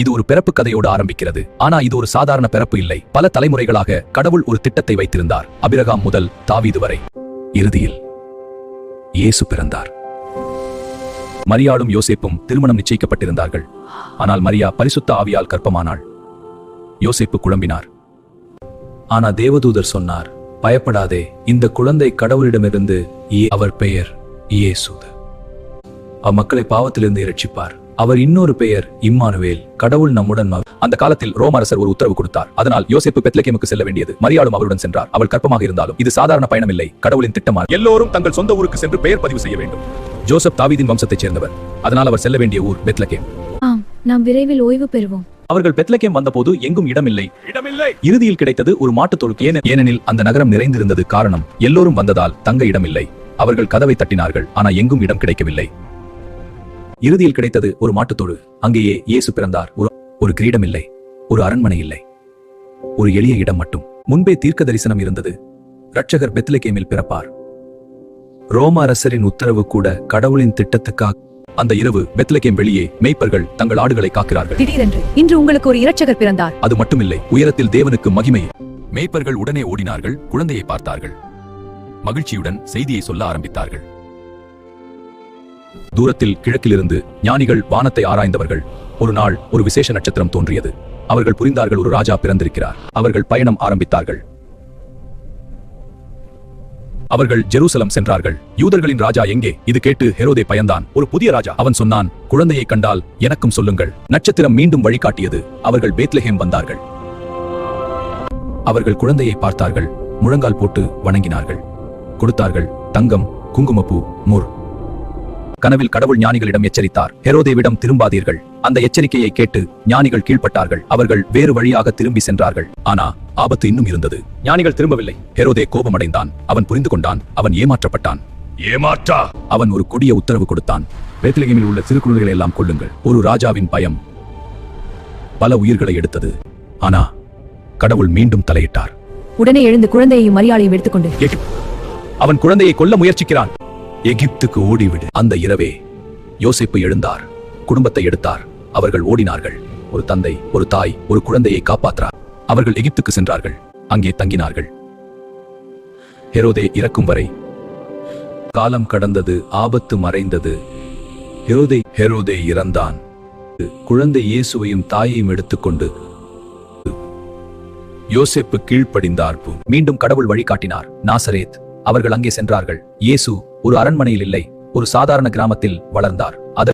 இது ஒரு பிறப்பு கதையோடு ஆரம்பிக்கிறது. ஆனா இது ஒரு சாதாரண பிறப்பு இல்லை. பல தலைமுறைகளாக கடவுள் ஒரு திட்டத்தை வைத்திருந்தார். அபிரகாம் முதல் தாவீது வரை. இறுதியில் இயேசு பிறந்தார். மரியாளும் யோசேப்பும் திருமணம் நிச்சயிக்கப்பட்டிருந்தார்கள். ஆனால் மரியா பரிசுத்த ஆவியால் கர்ப்பமானாள். யோசேப்பு குழம்பினார். ஆனா தேவதூதர் சொன்னார், பயப்படாதே, இந்த குழந்தை கடவுளிடமிருந்து அவர் பெயர் இயேசு. அம்மக்களை பாவத்திலிருந்து இரட்சிப்பார். அவர் இன்னொரு பெயர் இம்மானுவேல், கடவுள் நம்முடன். அந்த காலத்தில் ரோம அரசர் ஒரு உத்தரவு கொடுத்தார். அதனால் யோசேப்பு பெத்லகேமுக்கு செல்ல வேண்டியது. மரியாளும் அவருடன் சென்றார். அவள் கர்ப்பமாக இருந்தாலும் இது சாதாரண பயணம் இல்லை, கடவுளின் திட்டமா. எல்லோரும் தங்கள் சொந்த ஊருக்கு சென்று பெயர் பதிவு செய்ய வேண்டும். ஜோசப் தாவீதின் வம்சத்தைச் சேர்ந்தவர். அதனால் அவர் செல்ல வேண்டிய ஊர் பெத்லகேம். நாம் விரைவில் ஓய்வு பெறுவோம். அவர்கள் பெத்லகேம் வந்தபோது எங்கும் இடமில்லை. இறுதியில் கிடைத்தது ஒரு மாட்டுத் தொழுகை. ஏனெனில் அந்த நகரம் நிறைந்திருந்தது. காரணம், எல்லோரும் வந்ததால் தங்க இடமில்லை. அவர்கள் கதவை தட்டினார்கள், ஆனா எங்கும் இடம் கிடைக்கவில்லை. இறுதியில் கிடைத்தது ஒரு மாட்டுத்தோடு. அங்கேயே இயேசு பிறந்தார். ஒரு கிரீடம் இல்லை, ஒரு அரண்மனை இல்லை, ஒரு எளிய இடம் மட்டும். முன்பே தீர்க்க தரிசனம் இருந்தது. இரட்சகர் பெத்லகேமில் பிறப்பார். ரோம அரசரின் உத்தரவு கூட கடவுளின் திட்டத்துக்காக. அந்த இரவு பெத்லகேம் வெளியே மேய்ப்பர்கள் தங்கள் ஆடுகளை காக்கிறார்கள். திடீரென்று இன்று உங்களுக்கு ஒரு இரட்சகர் பிறந்தார். அது மட்டுமில்லை, உயரத்தில் தேவனுக்கு மகிமை. மேய்ப்பர்கள் உடனே ஓடினார்கள், குழந்தையை பார்த்தார்கள். மகிழ்ச்சியுடன் செய்தியை சொல்ல ஆரம்பித்தார்கள். தூரத்தில் கிழக்கிலிருந்து ஞானிகள் வானத்தை ஆராய்ந்தவர்கள். ஒரு நாள் ஒரு விசேஷ நட்சத்திரம் தோன்றியது. அவர்கள் புரிந்தார்கள், ஒரு ராஜா பிறந்திருக்கிறார். அவர்கள் பயணம் ஆரம்பித்தார்கள். அவர்கள் ஜெருசலம் சென்றார்கள். யூதர்களின் ராஜா எங்கே? இது கேட்டு ஹெரோதே பயந்தான். ஒரு புதிய ராஜா. அவன் சொன்னான், குழந்தையை கண்டால் எனக்கும் சொல்லுங்கள். நட்சத்திரம் மீண்டும் வழிகாட்டியது. அவர்கள் பெத்லகேம் வந்தார்கள். அவர்கள் குழந்தையை பார்த்தார்கள், முழங்கால் போட்டு வணங்கினார்கள். கொடுத்தார்கள் தங்கம், குங்குமப்பூ, முர். கனவில் கடவுள் ஞானிகளிடம் எச்சரித்தார், ஹெரோதேவிடம் திரும்பாதீர்கள். அந்த எச்சரிக்கையை கேட்டு ஞானிகள் கீழ்ப்பட்டார்கள். அவர்கள் வேறு வழியாக திரும்பி சென்றார்கள். ஆனா ஆபத்து இன்னும் இருந்தது. ஞானிகள் திரும்பவில்லை. ஹெரோதே கோபமடைந்தான். அவன் புரிந்து கொண்டான், அவன் ஏமாற்றப்பட்டான். அவன் ஒரு கொடிய உத்தரவு கொடுத்தான், பெத்லகேமில் உள்ள சிறு குழந்தைகளை எல்லாம் கொல்லுங்கள். ஒரு ராஜாவின் பயம் பல உயிர்களை எடுத்தது. ஆனா கடவுள் மீண்டும் தலையிட்டார். உடனே எழுந்து குழந்தையையும் மரியாளையும் எடுத்துக்கொண்டு அவன் குழந்தையை கொல்ல முயற்சிக்கிறான். எகிப்துக்கு ஓடிவிடு. அந்த இரவே யோசேப்பு எழுந்தார், குடும்பத்தை எடுத்தார். அவர்கள் ஓடினார்கள். ஒரு தந்தை, ஒரு தாய், ஒரு குழந்தையை காப்பாற்றார். அவர்கள் எகிப்துக்கு சென்றார்கள். அங்கே தங்கினார்கள். ஹெரோதே இறக்கும் வரை. காலம் கடந்தது, ஆபத்து மறைந்தது. ஹெரோதே இறந்தான். குழந்தை இயேசுவையும் தாயையும் எடுத்துக்கொண்டு யோசேப்பு கீழ்ப்படிந்தார். மீண்டும் கடவுள் வழிகாட்டினார். நாசரேத். அவர்கள் அங்கே சென்றார்கள். இயேசு ஒரு அரண்மனையில் இல்லை, ஒரு சாதாரண கிராமத்தில் வளர்ந்தார்.